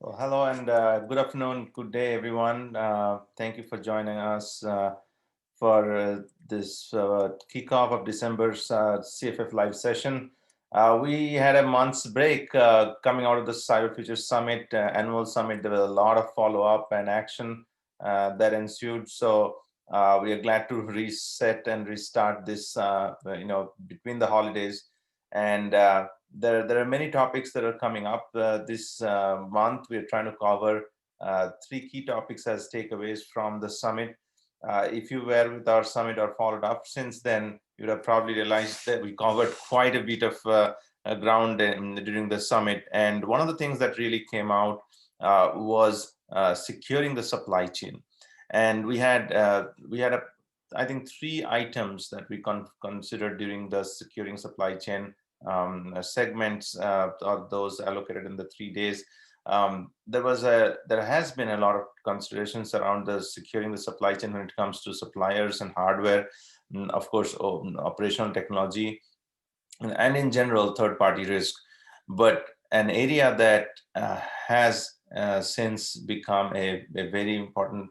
Well, hello and good afternoon, good day, everyone. Thank you for joining us for this kickoff of December's CFF Live session. We had a month's break coming out of the Cyber Future Summit, annual summit. There was a lot of follow-up and action that ensued. So we are glad to reset and restart this, between the holidays. And there are many topics that are coming up this month. We are trying to cover three key topics as takeaways from the summit. If you were with our summit or followed up since then, you would have probably realized that we covered quite a bit of ground during the summit. And one of the things that really came out was securing the supply chain. And we had I think three items that we considered during the securing supply chain segments or those allocated in the 3 days. There has been a lot of considerations around the securing the supply chain when it comes to suppliers and hardware, of course, operational technology, and in general third-party risk. But an area that has since become a very important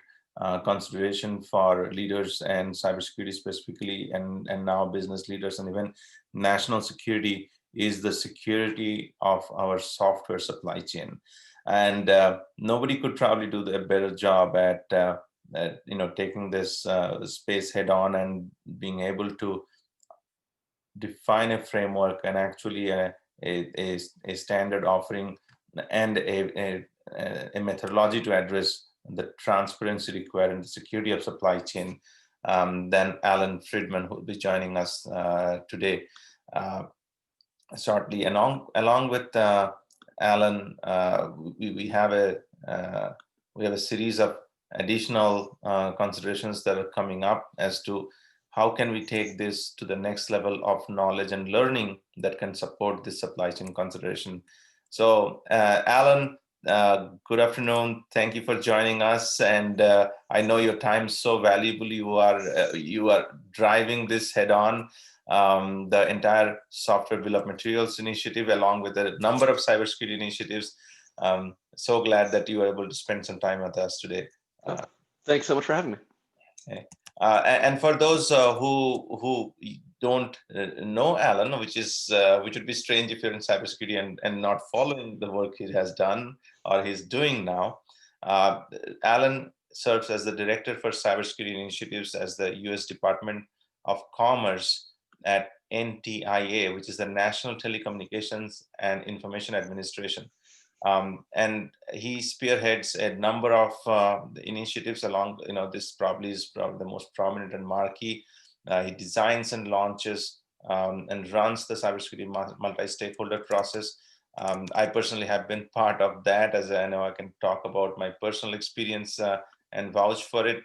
consideration for leaders and cybersecurity specifically, and now business leaders and even national security is the security of our software supply chain. And nobody could probably do a better job at taking this space head on and being able to define a framework and actually a standard offering and a methodology to address the transparency required in the security of supply chain. Then Allan Friedman, who will be joining us today shortly. And along with Allan, we have a series of additional considerations that are coming up as to how can we take this to the next level of knowledge and learning that can support this supply chain consideration. So, Allan, good afternoon. Thank you for joining us. And I know your time is so valuable. You are driving this head on. The entire software bill of materials initiative, along with a number of cybersecurity initiatives. So glad that you were able to spend some time with us today. Thanks so much for having me. Okay. And for those who don't know Allan, which would be strange if you're in cybersecurity and not following the work he has done or he's doing now. Allan serves as the Director for Cybersecurity Initiatives as the U.S. Department of Commerce at NTIA, which is the National Telecommunications and Information Administration. And he spearheads a number of initiatives along, this probably is the most prominent and marquee. He designs and launches and runs the cybersecurity multi-stakeholder process. I personally have been part of that, as I know I can talk about my personal experience and vouch for it.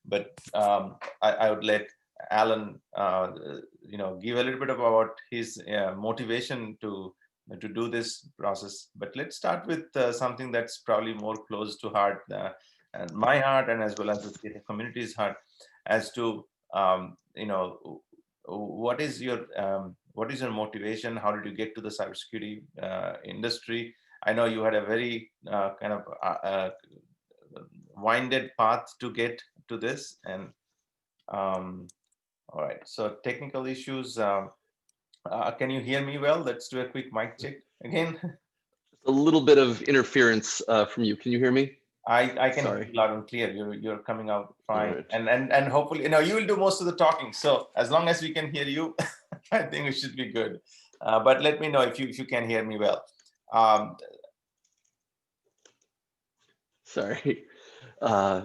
But I would let Allan, give a little bit about his motivation to do this process. But let's start with something that's probably more close to heart, and my heart, and as well as the community's heart, as to what is your motivation? How did you get to the cybersecurity industry? I know you had a very kind of winded path to get to this, and all right. So technical issues. Can you hear me well? Let's do a quick mic check again. A little bit of interference from you. Can you hear me? I can hear you loud and clear. You're coming out fine, right. and hopefully you will do most of the talking. So as long as we can hear you, I think we should be good. But let me know if you can hear me well. Sorry,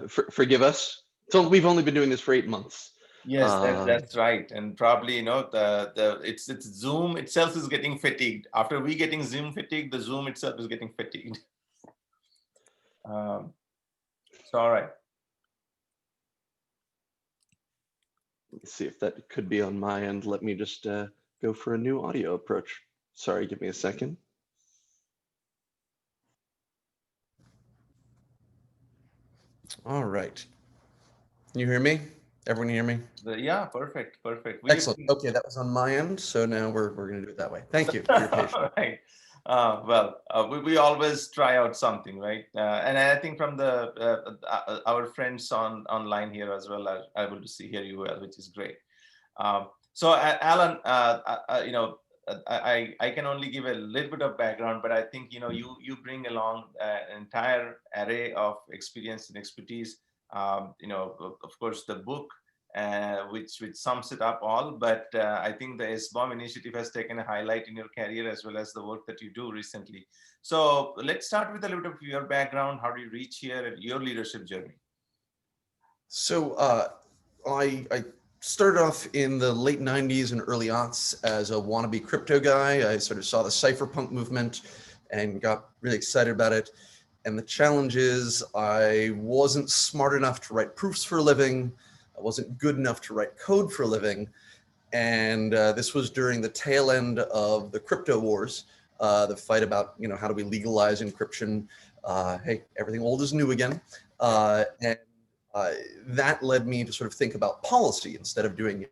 forgive us. So we've only been doing this for 8 months. Yes, that's right, and probably it's Zoom itself is getting fatigued. After we getting Zoom fatigue, the Zoom itself is getting fatigued. So all right. Let me see if that could be on my end. Let me just go for a new audio approach. Sorry, give me a second. All right. Can you hear me? Everyone hear me? Yeah, perfect. Excellent. Okay, that was on my end. So now we're going to do it that way. Thank you for your patience. Right. We always try out something, right? And I think from the our friends online here as well are able to see hear you well, which is great. So, Alan, I can only give a little bit of background, but I think you bring along an entire array of experience and expertise. Of course, the book, which sums it up all. But I think the SBOM initiative has taken a highlight in your career as well as the work that you do recently. So let's start with a little bit of your background. How do you reach here and your leadership journey? So I started off in the late 90s and early aughts as a wannabe crypto guy. I sort of saw the cypherpunk movement and got really excited about it. And the challenge is I wasn't smart enough to write proofs for a living. I wasn't good enough to write code for a living. And this was during the tail end of the crypto wars, the fight about, how do we legalize encryption? Hey, everything old is new again. And that led me to sort of think about policy instead of doing,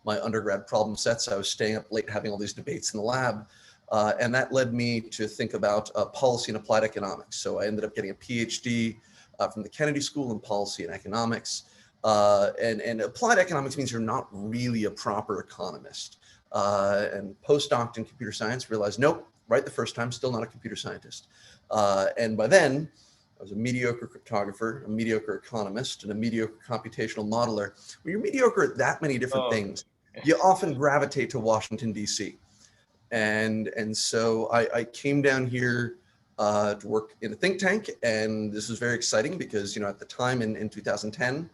my undergrad problem sets. I was staying up late having all these debates in the lab. And that led me to think about policy and applied economics. So I ended up getting a Ph.D. From the Kennedy School in policy and economics. And applied economics means you're not really a proper economist. And postdoc in computer science realized, nope, right the first time, still not a computer scientist. And by then, I was a mediocre cryptographer, a mediocre economist, and a mediocre computational modeler. When you're mediocre at that many different things, you often gravitate to Washington, D.C. And so I came down here to work in a think tank, and this was very exciting because, at the time in 2010,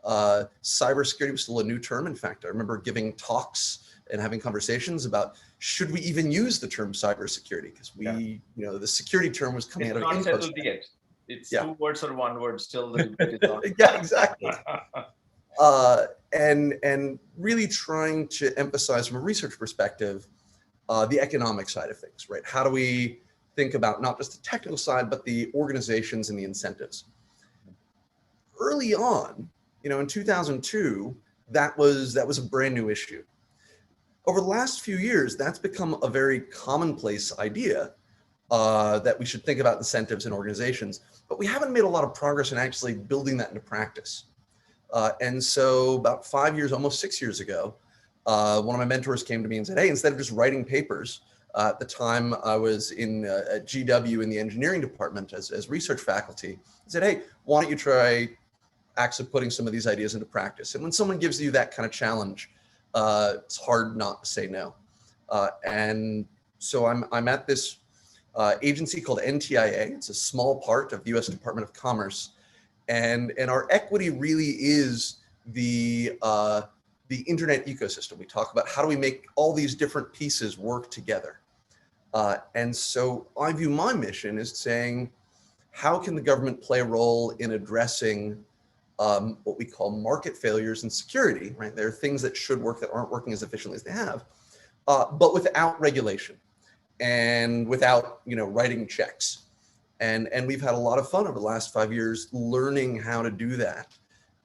cybersecurity was still a new term. In fact, I remember giving talks and having conversations about should we even use the term cybersecurity, because the security term was coming out of not settled InfoSec. yet. It's 2 words or 1 word. Still the debate is on. Yeah, exactly. And really trying to emphasize from a research perspective the economic side of things, right? How do we think about not just the technical side, but the organizations and the incentives? Early on, in 2002, that was a brand new issue. Over the last few years, that's become a very commonplace idea that we should think about incentives in organizations, but we haven't made a lot of progress in actually building that into practice. And so about 5 years, almost 6 years ago, one of my mentors came to me and said, hey, instead of just writing papers, at the time I was at GW in the engineering department as research faculty, he said, hey, why don't you try actually putting some of these ideas into practice? And when someone gives you that kind of challenge, it's hard not to say no. And so I'm at this agency called NTIA. It's a small part of the US Department of Commerce. And our equity really is the internet ecosystem. We talk about how do we make all these different pieces work together. And so I view my mission as saying, how can the government play a role in addressing what we call market failures in security, right? There are things that should work that aren't working as efficiently as they have, but without regulation and without, writing checks. And we've had a lot of fun over the last 5 years learning how to do that.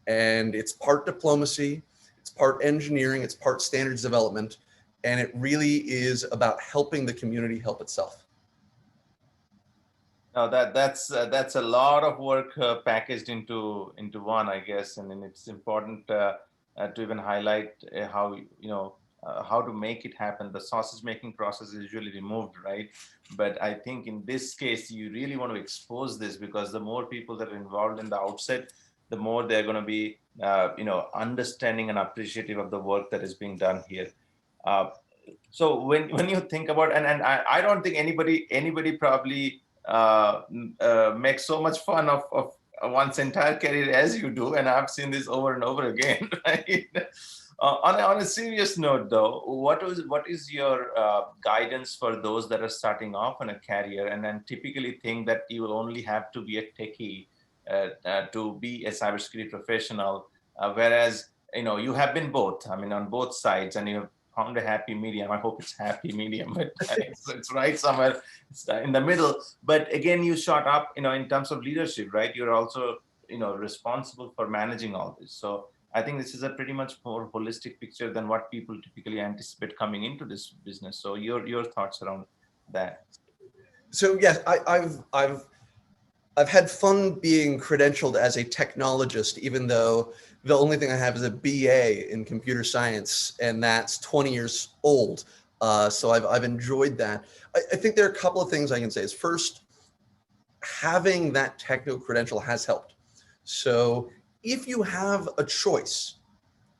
And it's part diplomacy, it's part engineering, it's part standards development, and it really is about helping the community help itself. No, that's a lot of work packaged into one, I guess, and then it's important to even highlight how to make it happen. The sausage making process is usually removed, right? But I think in this case, you really want to expose this, because the more people that are involved in the outset, the more they're going to be, understanding and appreciative of the work that is being done here. So when you think about, and I don't think anybody probably make so much fun of one's entire career as you do, and I've seen this over and over again, right? On a serious note, though, what is your guidance for those that are starting off in a career and then typically think that you will only have to be a techie to be a cybersecurity professional, whereas you have been both. I mean, on both sides, and you have found a happy medium. I hope it's happy medium, but it's right somewhere in the middle. But again, you shot up, in terms of leadership, right? You're also, responsible for managing all this. So I think this is a pretty much more holistic picture than what people typically anticipate coming into this business. So your thoughts around that? So yes, I've had fun being credentialed as a technologist, even though the only thing I have is a BA in computer science, and that's 20 years old. So I've enjoyed that. I think there are a couple of things I can say. Is first, having that technical credential has helped. So if you have a choice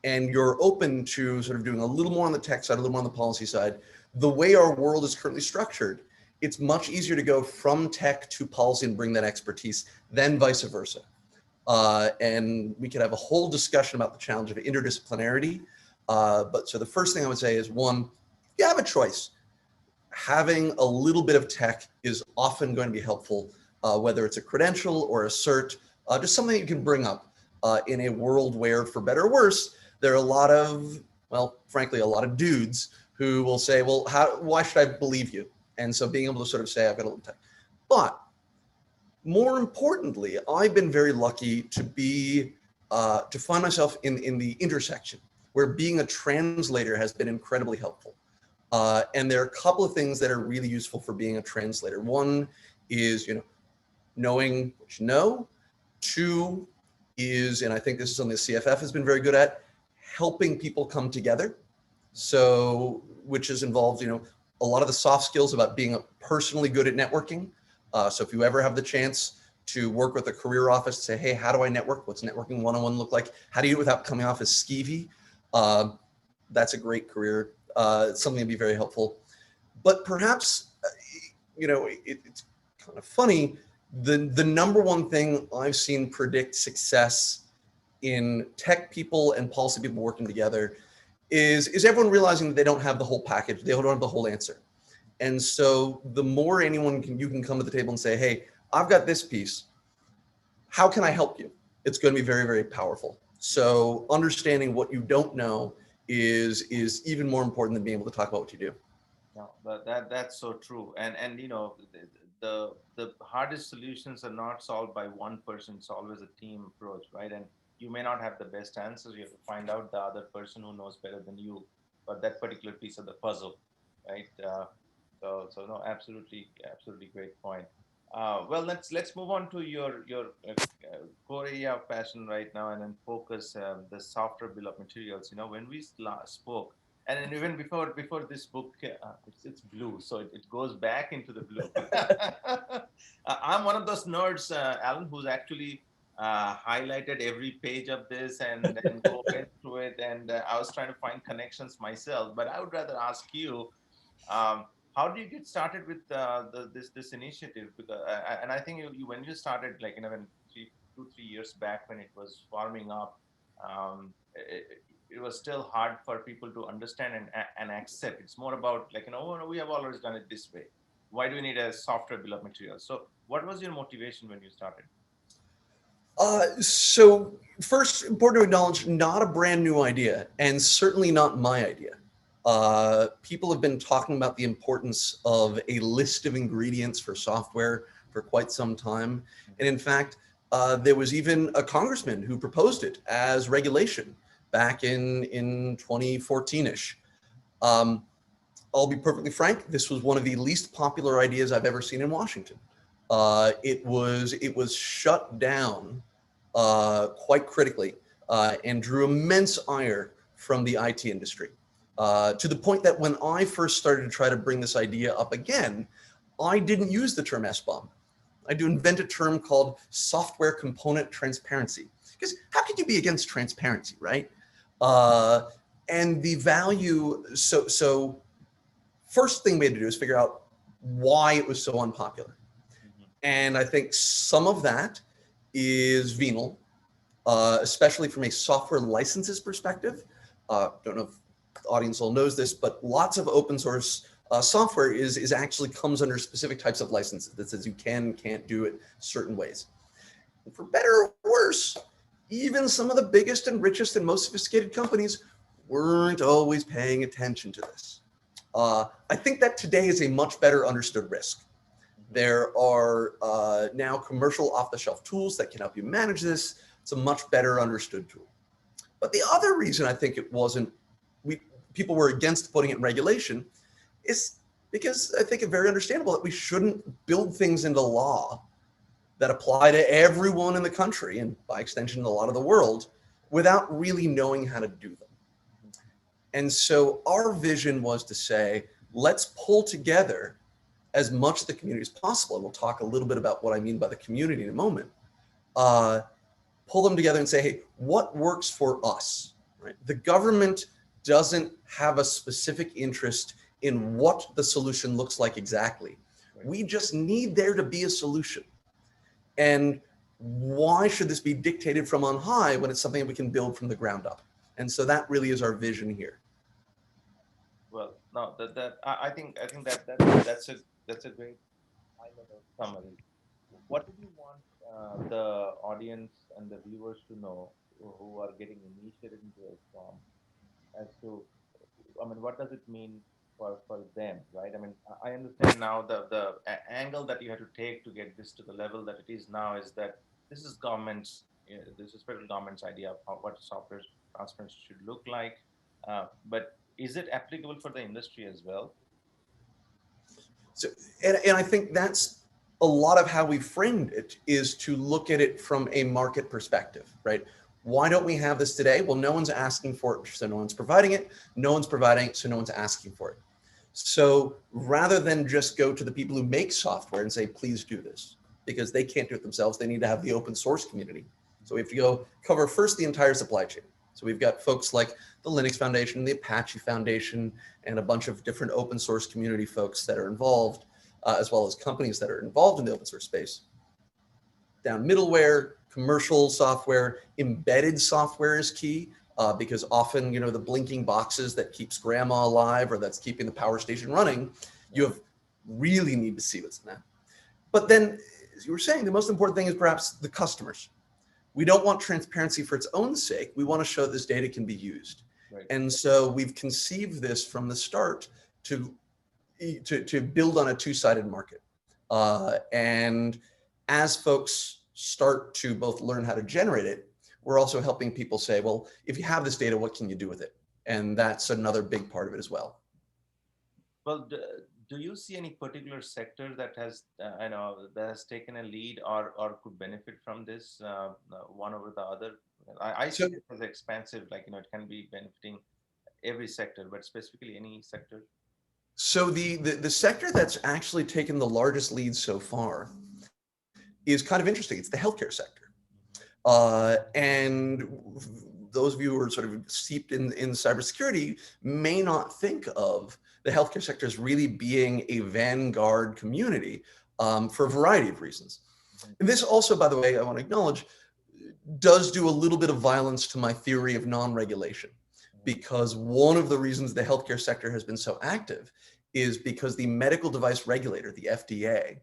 and you're open to sort of doing a little more on the tech side, a little more on the policy side, the way our world is currently structured, it's much easier to go from tech to policy and bring that expertise than vice versa. And we could have a whole discussion about the challenge of interdisciplinarity. But so the first thing I would say is, one, you have a choice. Having a little bit of tech is often going to be helpful, whether it's a credential or a cert, just something you can bring up in a world where, for better or worse, there are a lot of, well, frankly, a lot of dudes who will say, well, why should I believe you? And so being able to sort of say, I've got a little tech. But more importantly, I've been very lucky to be, to find myself in the intersection where being a translator has been incredibly helpful. And there are a couple of things that are really useful for being a translator. One is, knowing what you know. Two is, and I think this is something the CFF has been very good at, helping people come together. So, which is involved, a lot of the soft skills about being personally good at networking. So if you ever have the chance to work with a career office, say, hey, how do I network? What's networking one-on-one look like? How do you do it without coming off as skeevy? That's a great career. It's something to be very helpful. But perhaps, it's kind of funny. The number one thing I've seen predict success in tech people and policy people working together is everyone realizing that they don't have the whole package. They don't have the whole answer. And so the more you can come to the table and say, hey, I've got this piece. How can I help you? It's going to be very, very powerful. So understanding what you don't know is even more important than being able to talk about what you do. No, but that's so true. And the hardest solutions are not solved by one person. It's always a team approach, right? And you may not have the best answers. You have to find out the other person who knows better than you, but that particular piece of the puzzle, right? So no, absolutely great point. Well, let's move on to your core area of passion right now, and then focus the software bill of materials. When we last spoke, and then even before this book, it's blue, so it goes back into the blue. I'm one of those nerds, Alan, who's actually highlighted every page of this and then go through it. And I was trying to find connections myself, but I would rather ask you. How do you get started with this initiative? Because and I think when you started, like when 2-3 years back when it was forming up, it was still hard for people to understand and accept. It's more about like we have always done it this way. Why do we need a software bill of materials? So what was your motivation when you started? So first, important to acknowledge, not a brand new idea, and certainly not my idea. People have been talking about the importance of a list of ingredients for software for quite some time. And in fact, there was even a congressman who proposed it as regulation back in 2014-ish. I'll be perfectly frank, this was one of the least popular ideas I've ever seen in Washington. It was shut down quite critically and drew immense ire from the IT industry. To the point that when I first started to try to bring this idea up again, I didn't use the term SBOM. I had to invent a term called software component transparency. Because how could you be against transparency, right? And the value, so first thing we had to do is figure out why it was so unpopular. And I think some of that is venal, especially from a software licenses perspective. Don't know if the audience all knows this, but lots of open source software is actually comes under specific types of licenses that says you can't do it certain ways. And for better or worse, even some of the biggest and richest and most sophisticated companies weren't always paying attention to this. I think that today is a much better understood risk. There are now commercial off-the-shelf tools that can help you manage this. It's a much better understood tool. But the other reason I think it wasn't, people were against putting it in regulation is because I think it's very understandable that we shouldn't build things into law that apply to everyone in the country and by extension a lot of the world without really knowing how to do them. And so our vision was to say, let's pull together as much of the community as possible. And we'll talk a little bit about what I mean by the community in a moment. Pull them together and say, hey, what works for us? Right? The government doesn't have a specific interest in what the solution looks like exactly. Right. We just need there to be a solution. And why should this be dictated from on high when it's something that we can build from the ground up? And so that really is our vision here. Well, no, I think that's a great high-level summary. What do you want the audience and the viewers to know who are getting initiated into SBOM as to, I mean, what does it mean for them, right? I mean, I understand now the angle that you have to take to get this to the level that it is now is that this is government's, this is federal government's idea of what software transparency should look like. But is it applicable for the industry as well? So, and I think that's a lot of how we framed it, is to look at it from a market perspective, right? Why don't we have this today? Well, no one's asking for it, so no one's providing it. No one's providing it, so no one's asking for it. So rather than just go to the people who make software and say, please do this, because they can't do it themselves, they need to have the open source community. So we have to go cover first the entire supply chain. So we've got folks like the Linux Foundation, the Apache Foundation, and a bunch of different open source community folks that are involved, as well as companies that are involved in the open source space. Down middleware, commercial software, embedded software is key, because often, you know, the blinking boxes that keeps grandma alive or that's keeping the power station running, you really need to see what's in that. But then, as you were saying, the most important thing is perhaps the customers. We don't want transparency for its own sake. We want to show this data can be used. Right. And so we've conceived this from the start to build on a two-sided market. And as folks start to both learn how to generate it, we're also helping people say, well, if you have this data, what can you do with it? And that's another big part of it as well. Well, do you see any particular sector that has, that has taken a lead or could benefit from this one over the other? I see it as expansive, like, you know, it can be benefiting every sector, but specifically any sector. So the sector that's actually taken the largest lead so far is kind of interesting. It's the healthcare sector. And those of you who are sort of steeped in cybersecurity may not think of the healthcare sector as really being a vanguard community for a variety of reasons. And this also, by the way, I want to acknowledge, does do a little bit of violence to my theory of non-regulation, because one of the reasons the healthcare sector has been so active is because the medical device regulator, the FDA,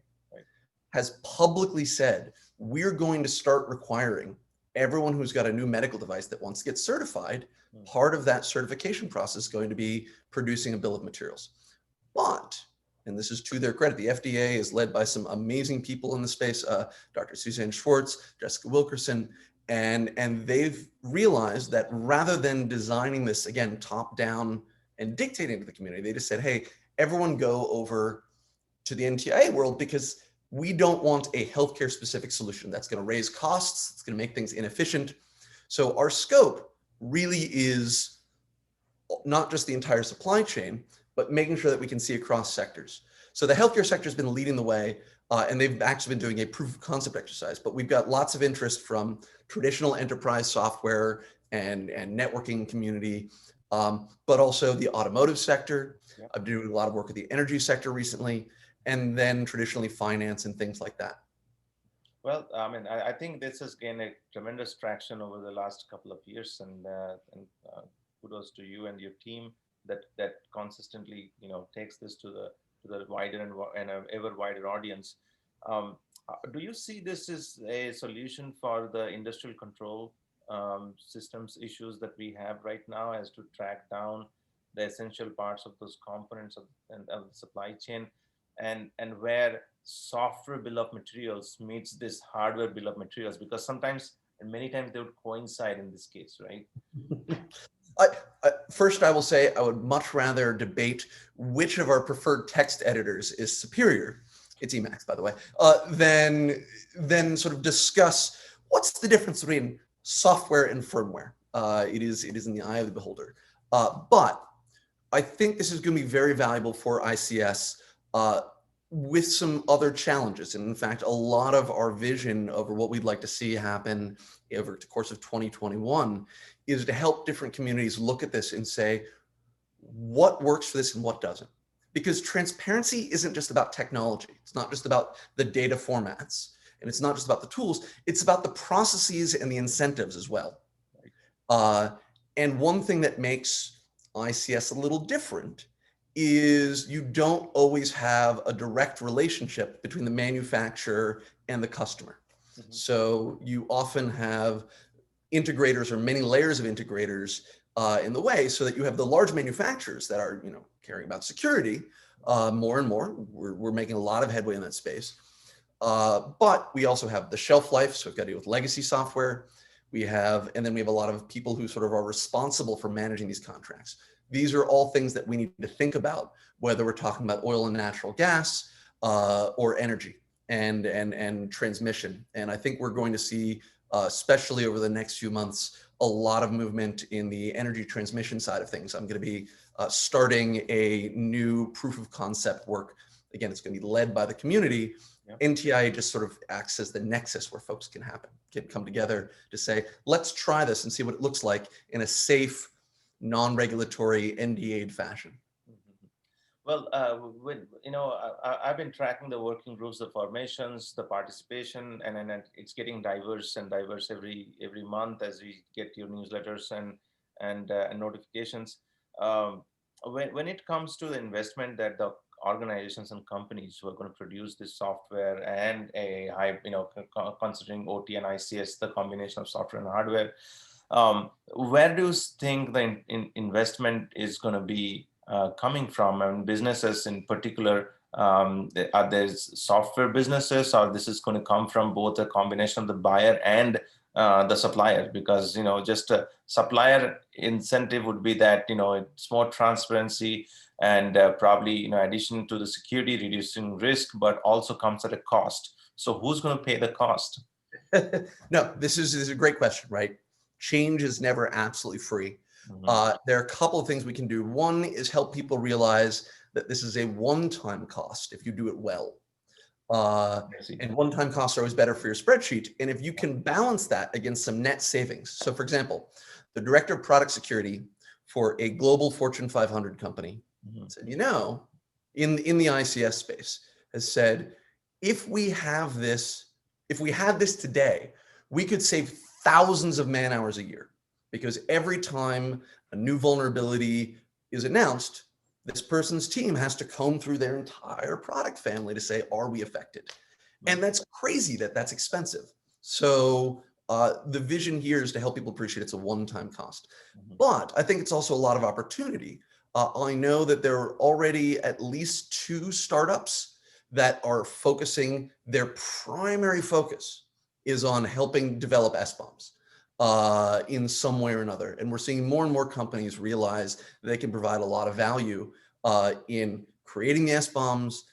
has publicly said, we're going to start requiring everyone who's got a new medical device that wants to get certified, part of that certification process is going to be producing a bill of materials. But, and this is to their credit, the FDA is led by some amazing people in the space, Dr. Suzanne Schwartz, Jessica Wilkerson, and they've realized that rather than designing this, again, top down and dictating to the community, they just said, hey, everyone go over to the NTIA world, because we don't want a healthcare specific solution that's going to raise costs, it's going to make things inefficient. So our scope really is not just the entire supply chain, but making sure that we can see across sectors. So the healthcare sector has been leading the way, and they've actually been doing a proof of concept exercise, but we've got lots of interest from traditional enterprise software and networking community, but also the automotive sector. Yep. I've been doing a lot of work with the energy sector recently, and then traditionally finance and things like that. Well, I mean, I think this has gained a tremendous traction over the last couple of years, and kudos to you and your team that consistently, you know, takes this to the wider and ever wider audience. Do you see this as a solution for the industrial control systems issues that we have right now, as to track down the essential parts of those components of the supply chain, and where software bill of materials meets this hardware bill of materials? Because sometimes, and many times, they would coincide in this case, right? First, I will say I would much rather debate which of our preferred text editors is superior. It's Emacs, by the way, than sort of discuss what's the difference between software and firmware. It is in the eye of the beholder. But I think this is going to be very valuable for ICS with some other challenges. And in fact, a lot of our vision over what we'd like to see happen over the course of 2021 is to help different communities look at this and say, what works for this and what doesn't? Because transparency isn't just about technology. It's not just about the data formats, and it's not just about the tools. It's about the processes and the incentives as well. And one thing that makes ICS a little different is you don't always have a direct relationship between the manufacturer and the customer. Mm-hmm. So you often have integrators or many layers of integrators in the way, so that you have the large manufacturers that are, caring about security more and more. We're making a lot of headway in that space. But we also have the shelf life, so we've got to deal with legacy software. And then we have a lot of people who sort of are responsible for managing these contracts. These are all things that we need to think about, whether we're talking about oil and natural gas or energy and transmission. And I think we're going to see, especially over the next few months, a lot of movement in the energy transmission side of things. I'm going to be starting a new proof of concept work. Again, it's going to be led by the community. Yep. NTIA just sort of acts as the nexus where folks can come together to say, let's try this and see what it looks like in a safe, non-regulatory, NDA'd fashion. Well, I've been tracking the working groups, the formations, the participation, and then it's getting diverse every month as we get your newsletters and notifications. When it comes to the investment that the organizations and companies who are going to produce this software and a high, considering OT and ICS, the combination of software and hardware, where do you think the investment is going to be coming from? And businesses in particular, are there software businesses, or this is going to come from both a combination of the buyer and the supplier? Because just a supplier incentive would be that it's more transparency and probably addition to the security, reducing risk, but also comes at a cost. So who's going to pay the cost? No, this is a great question, right? Change is never absolutely free. Mm-hmm. There are a couple of things we can do. One is help people realize that this is a one-time cost if you do it well. And one-time costs are always better for your spreadsheet. And if you can balance that against some net savings. So for example, the director of product security for a global Fortune 500 company said, in the ICS space has said, if we had this today, we could save thousands of man hours a year, because every time a new vulnerability is announced, this person's team has to comb through their entire product family to say, are we affected? And that's crazy that's expensive. So the vision here is to help people appreciate it's a one-time cost. But I think it's also a lot of opportunity. I know that there are already at least 2 startups that are focusing, their primary focus is on helping develop SBOMs in some way or another. And we're seeing more and more companies realize that they can provide a lot of value in creating the SBOMs,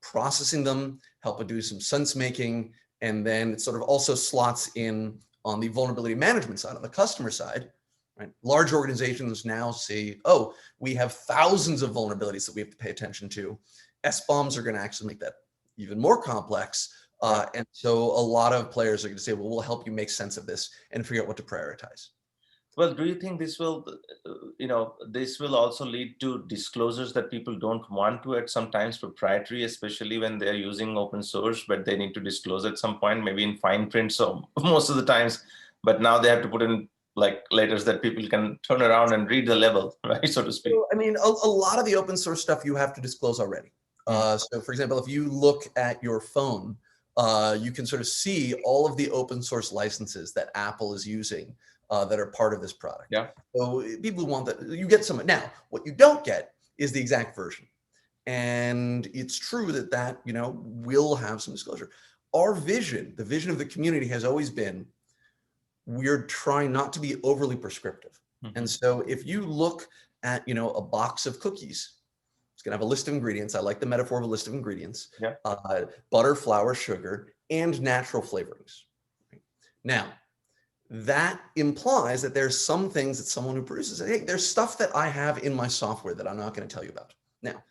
processing them, help do some sense making, and then it sort of also slots in on the vulnerability management side, on the customer side. Right? Large organizations now see, oh, we have thousands of vulnerabilities that we have to pay attention to. SBOMs are going to actually make that even more complex. And so a lot of players are going to say, well, we'll help you make sense of this and figure out what to prioritize. Well, do you think this will, this will also lead to disclosures that people don't want to at sometimes proprietary, especially when they're using open source, but they need to disclose at some point, maybe in fine print. So most of the times, but now they have to put in like letters that people can turn around and read the label, right, so to speak. So, I mean, a lot of the open source stuff you have to disclose already. So for example, if you look at your phone, you can sort of see all of the open source licenses that Apple is using that are part of this product. Yeah. So people who want that, you get some. Now, what you don't get is the exact version. And it's true that will have some disclosure. Our vision, the vision of the community has always been, we're trying not to be overly prescriptive. And so if you look at, a box of cookies, it's going to have a list of ingredients. I like the metaphor of a list of ingredients. Yeah. Butter, flour, sugar, and natural flavorings. Now, that implies that there's some things that someone who produces, hey, there's stuff that I have in my software that I'm not going to tell you about. Now,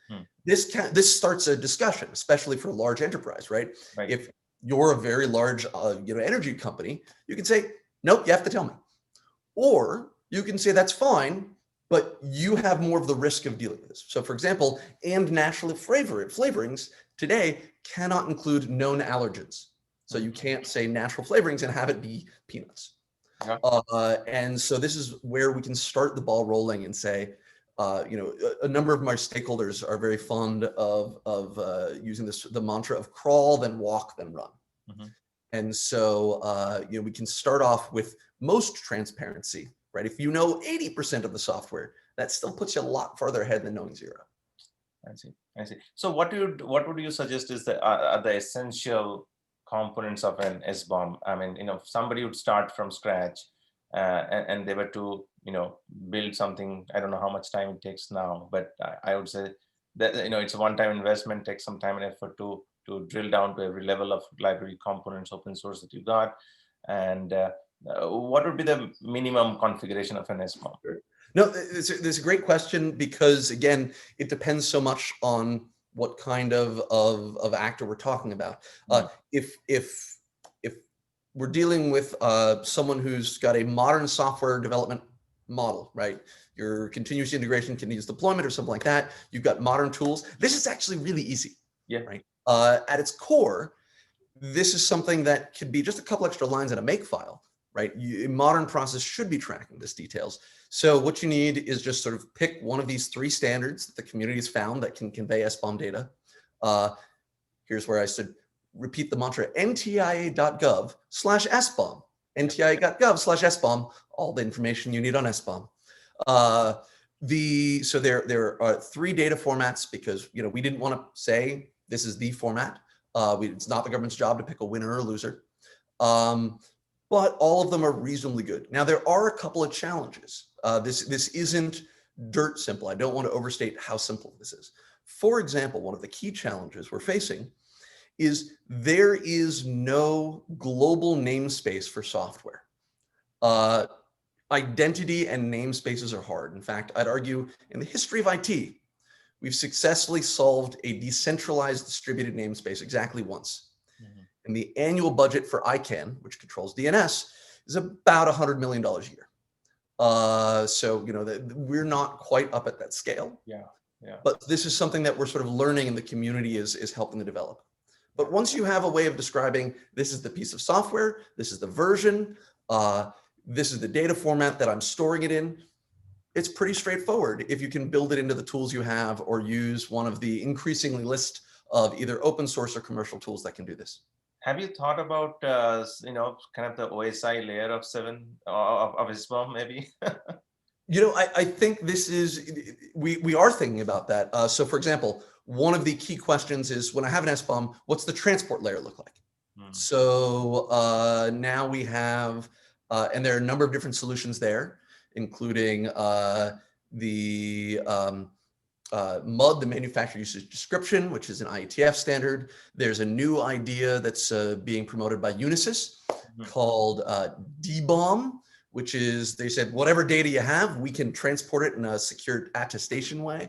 this starts a discussion, especially for a large enterprise, right? If you're a very large, energy company, you can say, nope, you have to tell me. Or you can say, that's fine, but you have more of the risk of dealing with this. So for example, and natural flavorings today cannot include known allergens. So you can't say natural flavorings and have it be peanuts. And so this is where we can start the ball rolling and say, a number of my stakeholders are very fond of using the mantra of crawl, then walk, then run. And so, we can start off with most transparency, right? If you know 80% of the software, that still puts you a lot farther ahead than knowing 0. I see. So what would you suggest is are the essential components of an SBOM? I mean, if somebody would start from scratch and they were to, build something, I don't know how much time it takes now, but I would say that, it's a one-time investment, takes some time and effort to drill down to every level of library components, open source that you got. And what would be the minimum configuration of an SBOM? No, it's a great question because, again, it depends so much on what kind of actor we're talking about. If we're dealing with someone who's got a modern software development model, right? Your continuous integration, continuous deployment or something like that, you've got modern tools. This is actually really easy, right? At its core, this is something that could be just a couple extra lines in a make file, right? A modern process should be tracking this details. So what you need is just sort of pick one of these 3 standards that the community has found that can convey SBOM data. Here's where I said, repeat the mantra, ntia.gov/SBOM, ntia.gov/SBOM, all the information you need on SBOM. So there are 3 data formats because, we didn't want to say this is the format. It's not the government's job to pick a winner or a loser. But all of them are reasonably good. Now, there are a couple of challenges. This isn't dirt simple. I don't want to overstate how simple this is. For example, one of the key challenges we're facing is there is no global namespace for software. Identity and namespaces are hard. In fact, I'd argue in the history of IT, we've successfully solved a decentralized distributed namespace exactly once. And the annual budget for ICANN, which controls DNS, is about $100 million a year. So, we're not quite up at that scale. But this is something that we're sort of learning and the community is helping to develop. But once you have a way of describing, this is the piece of software, this is the version, this is the data format that I'm storing it in, it's pretty straightforward if you can build it into the tools you have or use one of the increasingly list of either open source or commercial tools that can do this. Have you thought about, kind of the OSI layer of 7 of SBOM maybe? I think this is, we are thinking about that. So for example, one of the key questions is when I have an SBOM, what's the transport layer look like? So now we have, and there are a number of different solutions there, including the MUD, the manufacturer usage description, which is an IETF standard. There's a new idea that's being promoted by Unisys called DBOM, which is, they said, whatever data you have, we can transport it in a secured attestation way.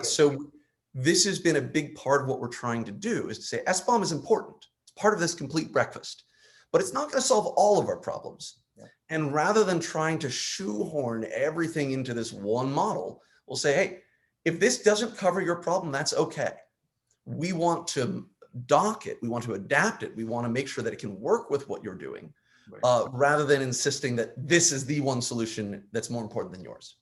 So this has been a big part of what we're trying to do, is to say SBOM is important. It's part of this complete breakfast, but it's not going to solve all of our problems. And rather than trying to shoehorn everything into this one model, we'll say, hey, if this doesn't cover your problem, that's okay. We want to dock it. We want to adapt it. We want to make sure that it can work with what you're doing, rather than insisting that this is the one solution that's more important than yours.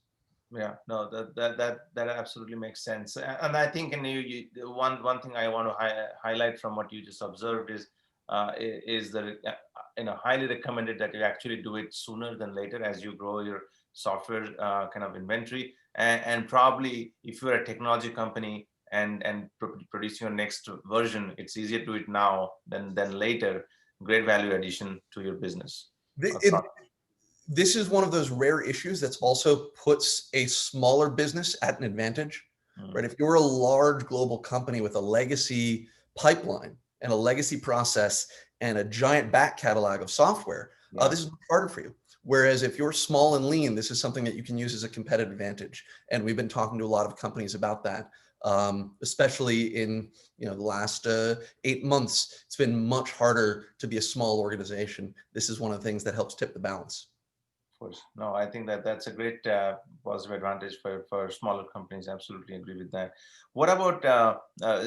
Yeah, no, that absolutely makes sense. And I think one thing I want to highlight from what you just observed is that highly recommended that you actually do it sooner than later as you grow your software kind of inventory. And probably if you're a technology company and produce your next version, it's easier to do it now than later. Great value addition to your business. this is one of those rare issues that's also puts a smaller business at an advantage, right? If you're a large global company with a legacy pipeline and a legacy process and a giant back catalog of software, this is harder for you. Whereas if you're small and lean, this is something that you can use as a competitive advantage. And we've been talking to a lot of companies about that, especially in the last 8 months. It's been much harder to be a small organization. This is one of the things that helps tip the balance. Of course. No, I think that's a great positive advantage for smaller companies. Absolutely agree with that. What about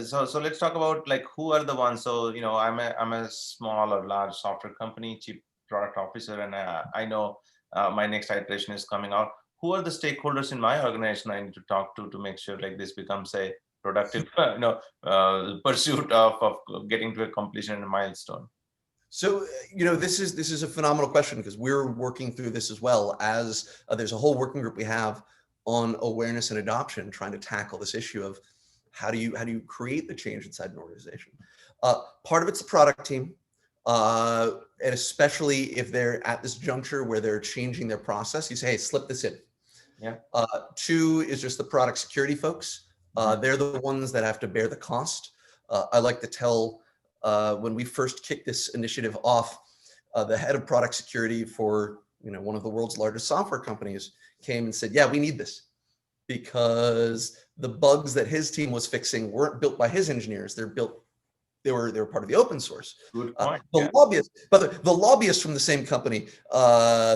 so let's talk about like who are the ones. So I'm a small or large software company, chief product officer, and I know my next iteration is coming out. Who are the stakeholders in my organization I need to talk to make sure like this becomes a productive pursuit of getting to a completion and a milestone? So, this is a phenomenal question because we're working through this as well as there's a whole working group we have on awareness and adoption, trying to tackle this issue of how do you create the change inside an organization. Part of it's the product team, and especially if they're at this juncture where they're changing their process, you say, hey, slip this in. Yeah. 2 is just the product security folks. They're the ones that have to bear the cost. I like to tell. When we first kicked this initiative off, the head of product security for one of the world's largest software companies came and said, yeah, we need this because the bugs that his team was fixing weren't built by his engineers. They were part of the open source. Good point. The lobbyists from the same company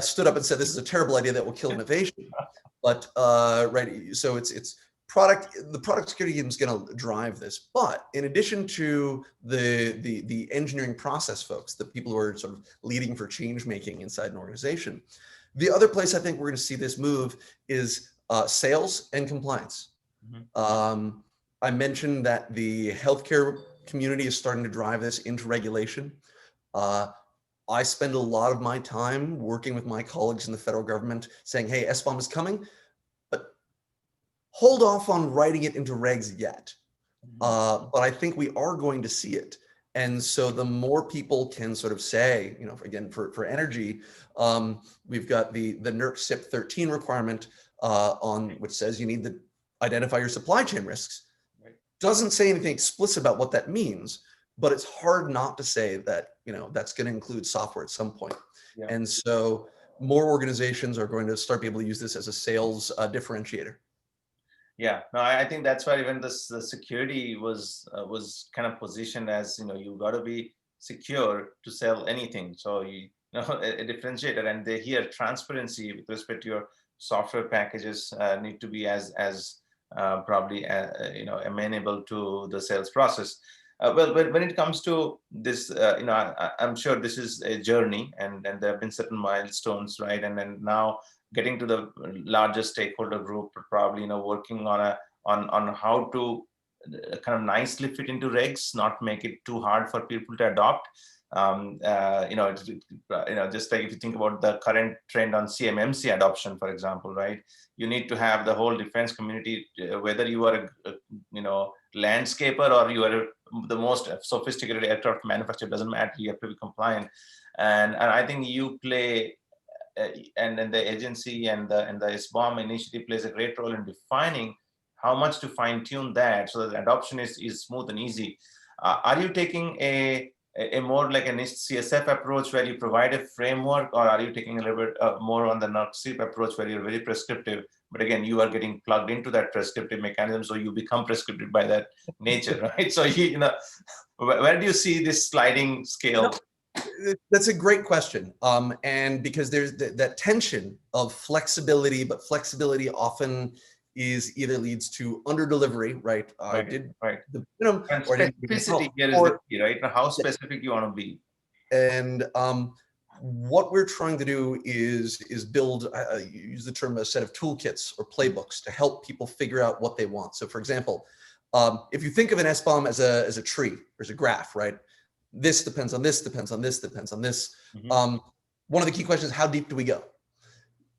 stood up and said, this is a terrible idea that will kill innovation. But right, so it's the product security team is going to drive this. But in addition to the engineering process folks, the people who are sort of leading for change making inside an organization, the other place I think we're going to see this move is sales and compliance. I mentioned that the healthcare community is starting to drive this into regulation. I spend a lot of my time working with my colleagues in the federal government saying, hey, SBOM is coming, but hold off on writing it into regs yet. But I think we are going to see it. And so the more people can sort of say, again, for energy, we've got the NERC CIP 13 requirement on which says you need to identify your supply chain risks. Doesn't say anything explicit about what that means, but it's hard not to say that, that's going to include software at some point. Yeah. And so more organizations are going to start being able to use this as a sales differentiator. Yeah, no, I think that's why even the security was kind of positioned as, you got to be secure to sell anything. So, a differentiator, and they hear transparency with respect to your software packages need to be as probably, amenable to the sales process. Well, when it comes to this, I'm sure this is a journey, and there have been certain milestones, right? And then now getting to the largest stakeholder group, probably working on how to kind of nicely fit into regs, not make it too hard for people to adopt. Just like if you think about the current trend on CMMC adoption, for example, right? You need to have the whole defense community, whether you are a landscaper or you are the most sophisticated aircraft manufacturer, doesn't matter. You have to be compliant, and I think you play. And then the agency and the SBOM initiative plays a great role in defining how much to fine tune that so that the adoption is smooth and easy. Are you taking a more like a CSF approach where you provide a framework, or are you taking a little bit more on the NERC approach where you're very prescriptive, but again, you are getting plugged into that prescriptive mechanism, so you become prescriptive by that nature, right? So, where do you see this sliding scale? That's a great question. And because there's that tension of flexibility, but flexibility often either leads to under delivery, right? Right. The minimum, or specificity here is the key, right? Now, how specific you want to be. And what we're trying to do is build, use the term, a set of toolkits or playbooks to help people figure out what they want. So for example, if you think of an SBOM as a tree, there's a graph, right? This depends on this, depends on this, depends on this. One of the key questions is how deep do we go?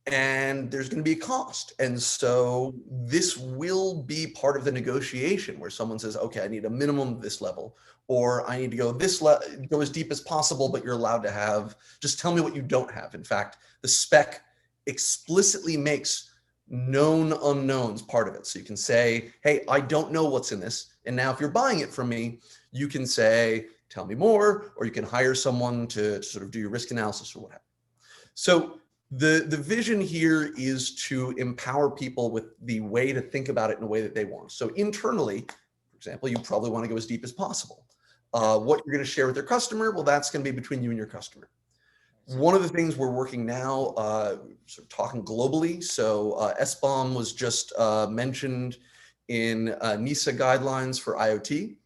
and there's going to be a cost. And so this will be part of the negotiation where someone says, okay, I need a minimum of this level, or I need to go go as deep as possible, but you're allowed to have, just tell me what you don't have. In fact, the spec explicitly makes known unknowns part of it. So you can say, hey, I don't know what's in this. And now if you're buying it from me, you can say, tell me more, or you can hire someone to sort of do your risk analysis or whatever. So the vision here is to empower people with the way to think about it in a way that they want. So internally, for example, you probably want to go as deep as possible. What you're going to share with your customer, well, that's going to be between you and your customer. One of the things we're working now, sort of talking globally. So SBOM was just mentioned in NISA guidelines for IoT.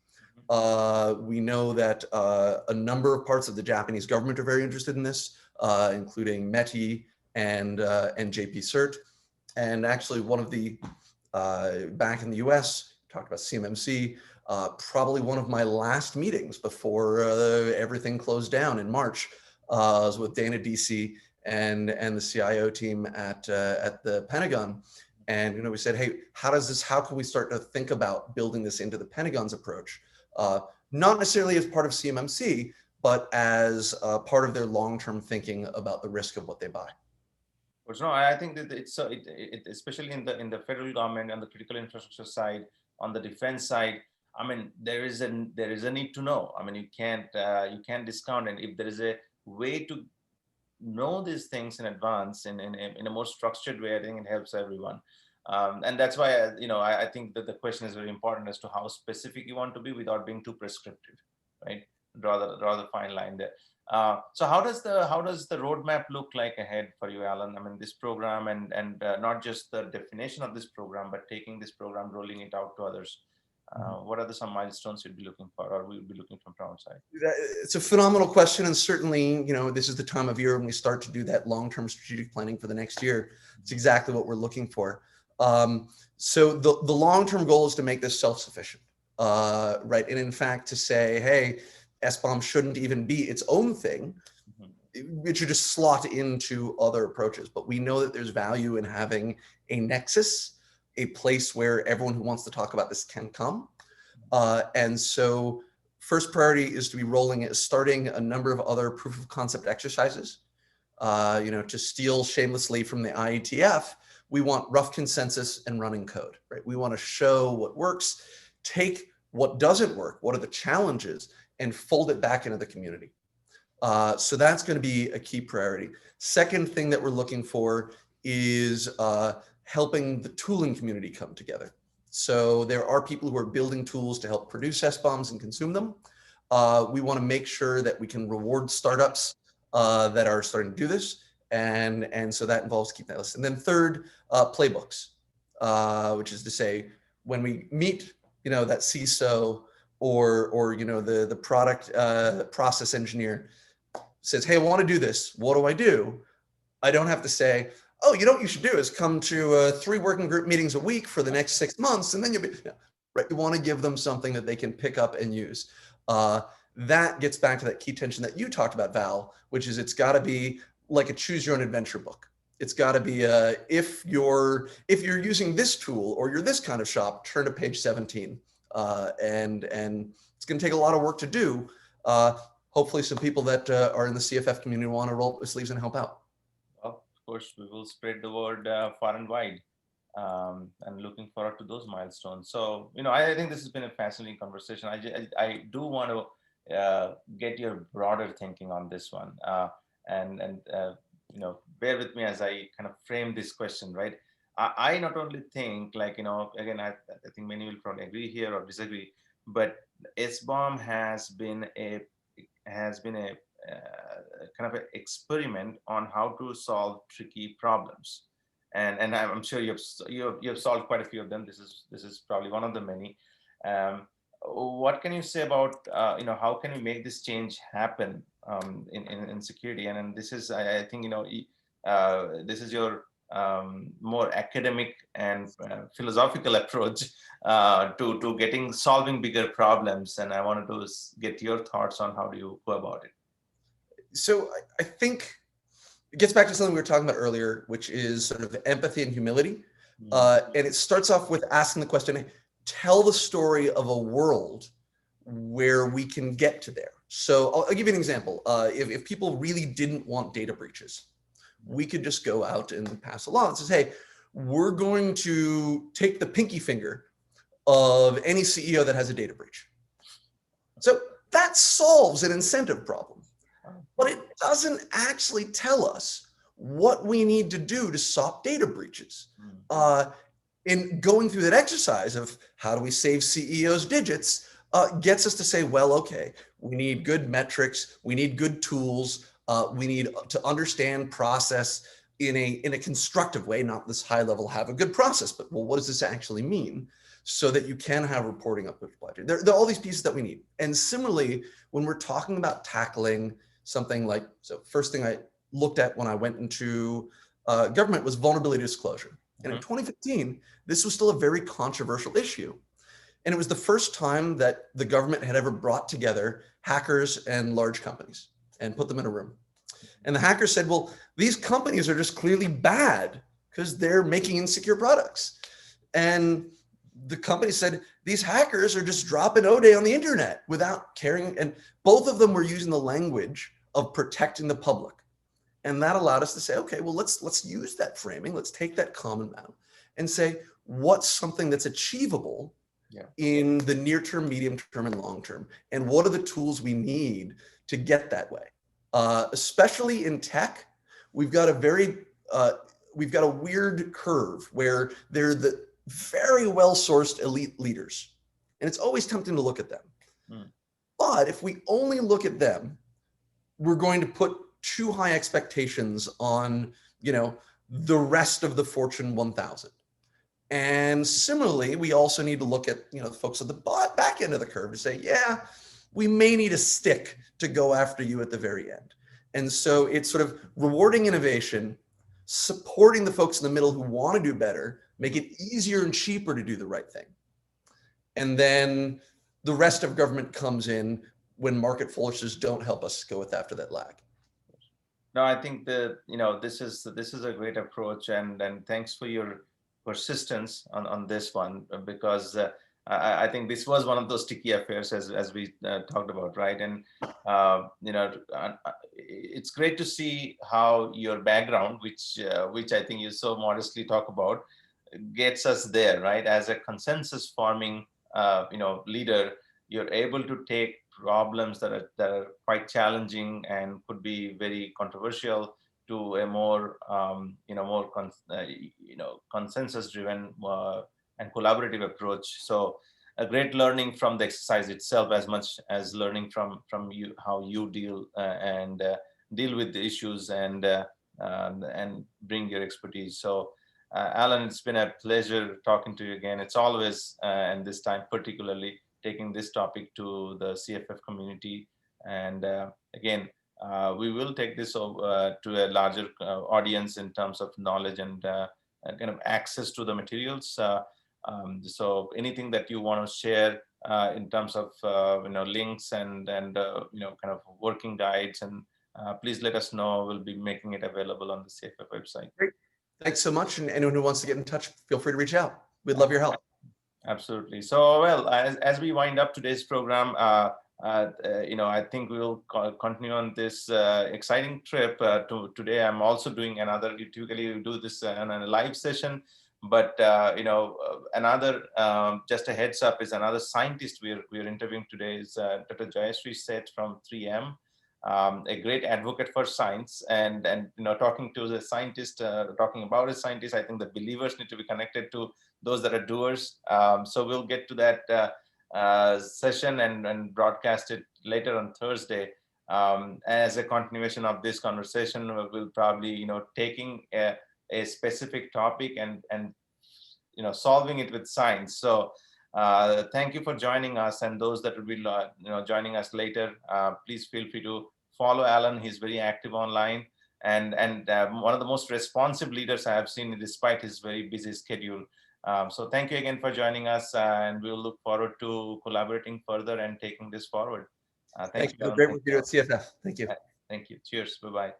We know that a number of parts of the Japanese government are very interested in this, including METI and JP CERT. And actually one of the, back in the US, talked about CMMC, probably one of my last meetings before everything closed down in March was with Dana DC and the CIO team at the Pentagon. And we said, hey, how can we start to think about building this into the Pentagon's approach? Not necessarily as part of CMMC, but as part of their long-term thinking about the risk of what they buy. No, I think that it's especially in the federal government and the critical infrastructure side, on the defense side. I mean, there is a need to know. I mean, you can't discount it. If there is a way to know these things in advance in a more structured way, I think it helps everyone. And that's why I think that the question is very important as to how specific you want to be without being too prescriptive, right? Draw the fine line there. So how does the roadmap look like ahead for you, Allan? I mean, this program and not just the definition of this program, but taking this program, rolling it out to others. What are some milestones you'd be looking for, or we'll be looking from our side? It's a phenomenal question, and certainly, this is the time of year when we start to do that long-term strategic planning for the next year. It's exactly what we're looking for. So the long-term goal is to make this self-sufficient, right? And in fact, to say, hey, SBOM shouldn't even be its own thing. It should just slot into other approaches. But we know that there's value in having a nexus, a place where everyone who wants to talk about this can come. And so first priority is to be starting a number of other proof of concept exercises. To steal shamelessly from the IETF, we want rough consensus and running code, right? We want to show what works, take what doesn't work, what are the challenges, and fold it back into the community. So that's going to be a key priority. Second thing that we're looking for is helping the tooling community come together. So there are people who are building tools to help produce SBOMs and consume them. We want to make sure that we can reward startups that are starting to do this. And so that involves keeping that list. And then third, playbooks, which is to say, when we meet, that CISO or the product process engineer says, hey, I want to do this. What do? I don't have to say, oh, what you should do is come to 3 working group meetings a week for the next 6 months, and then you'll be, right? You want to give them something that they can pick up and use. That gets back to that key tension that you talked about, Val, which is it's got to be like a choose your own adventure book. It's got to be if you're using this tool or you're this kind of shop, turn to page 17. And it's going to take a lot of work to do. Hopefully some people that are in the CFF community want to roll up their sleeves and help out. Well, of course, we will spread the word far and wide, and looking forward to those milestones. So, I think this has been a fascinating conversation. I do want to get your broader thinking on this one, and bear with me as I kind of frame this question, right? I not only think, again, I think many will probably agree here or disagree, but SBOM has been a kind of an experiment on how to solve tricky problems, and I'm sure you've solved quite a few of them. This is probably one of the many. What can you say about how can we make this change happen in security? And this is, I think, this is your more academic and philosophical approach to solving bigger problems, and I wanted to get your thoughts on how do you go about it. So I think it gets back to something we were talking about earlier, which is sort of empathy and humility. And it starts off with asking the question, tell the story of a world where we can get to there. So I'll give you an example. If people really didn't want data breaches, we could just go out and pass a law that says, hey, we're going to take the pinky finger of any CEO that has a data breach. So that solves an incentive problem, but it doesn't actually tell us what we need to do to stop data breaches. In going through that exercise of how do we save CEOs digits, gets us to say, well, okay, we need good metrics, we need good tools, we need to understand process in a constructive way, not this high level, have a good process, but well, what does this actually mean? So that you can have reporting up. There are all these pieces that we need. And similarly, when we're talking about tackling something like, so first thing I looked at when I went into government was vulnerability disclosure. And in 2015, this was still a very controversial issue. And it was the first time that the government had ever brought together hackers and large companies and put them in a room. And the hackers said, well, these companies are just clearly bad because they're making insecure products. And the company said, these hackers are just dropping Ode on the internet without caring. And both of them were using the language of protecting the public. And that allowed us to say, okay, well, let's use that framing. Let's take that common noun and say, what's something that's achievable in the near term, medium term, and long term? And what are the tools we need to get that way? Especially in tech, we've got a weird curve where they're the very well-sourced elite leaders. And it's always tempting to look at them. But if we only look at them, we're going to put too high expectations on, the rest of the Fortune 1000. And similarly, we also need to look at, the folks at the back end of the curve and say, yeah, we may need a stick to go after you at the very end. And so it's sort of rewarding innovation, supporting the folks in the middle who want to do better, make it easier and cheaper to do the right thing. And then the rest of government comes in when market forces don't help us go after that lag. No, I think that this is a great approach, and thanks for your persistence on this one, because I think this was one of those sticky affairs as we talked about, right? And it's great to see how your background, which I think you so modestly talk about, gets us there, right? As a consensus forming leader, you're able to take problems that are quite challenging and could be very controversial to a more consensus driven and collaborative approach. So a great learning from the exercise itself, as much as learning from you how you deal with the issues and bring your expertise. So Allan, it's been a pleasure talking to you again. It's always, and this time particularly, taking this topic to the CFF community. And again, we will take this to a larger audience in terms of knowledge and kind of access to the materials. So anything that you want to share in terms of links and kind of working guides, and please let us know. We'll be making it available on the CFF website. Great. Thanks so much. And anyone who wants to get in touch, feel free to reach out. We'd love your help. Absolutely. So, well, as we wind up today's program, I think we'll continue on this exciting trip. Today, I'm also doing another. Typically, we do this on a live session, but another. Just a heads up, is another scientist we're interviewing today is Dr. Jayashree Seth from 3M. A great advocate for science, and talking to the scientist, talking about a scientist, I think the believers need to be connected to those that are doers. So we'll get to that session and broadcast it later on Thursday. As a continuation of this conversation, we'll probably taking a specific topic and solving it with science. So thank you for joining us, and those that will be joining us later, please feel free to follow Allan. He's very active online, and one of the most responsive leaders I have seen despite his very busy schedule. So thank you again for joining us, and we'll look forward to collaborating further and taking this forward. Thank you. Great work you do at CFF. Thank you. Thank you. Cheers. Bye-bye.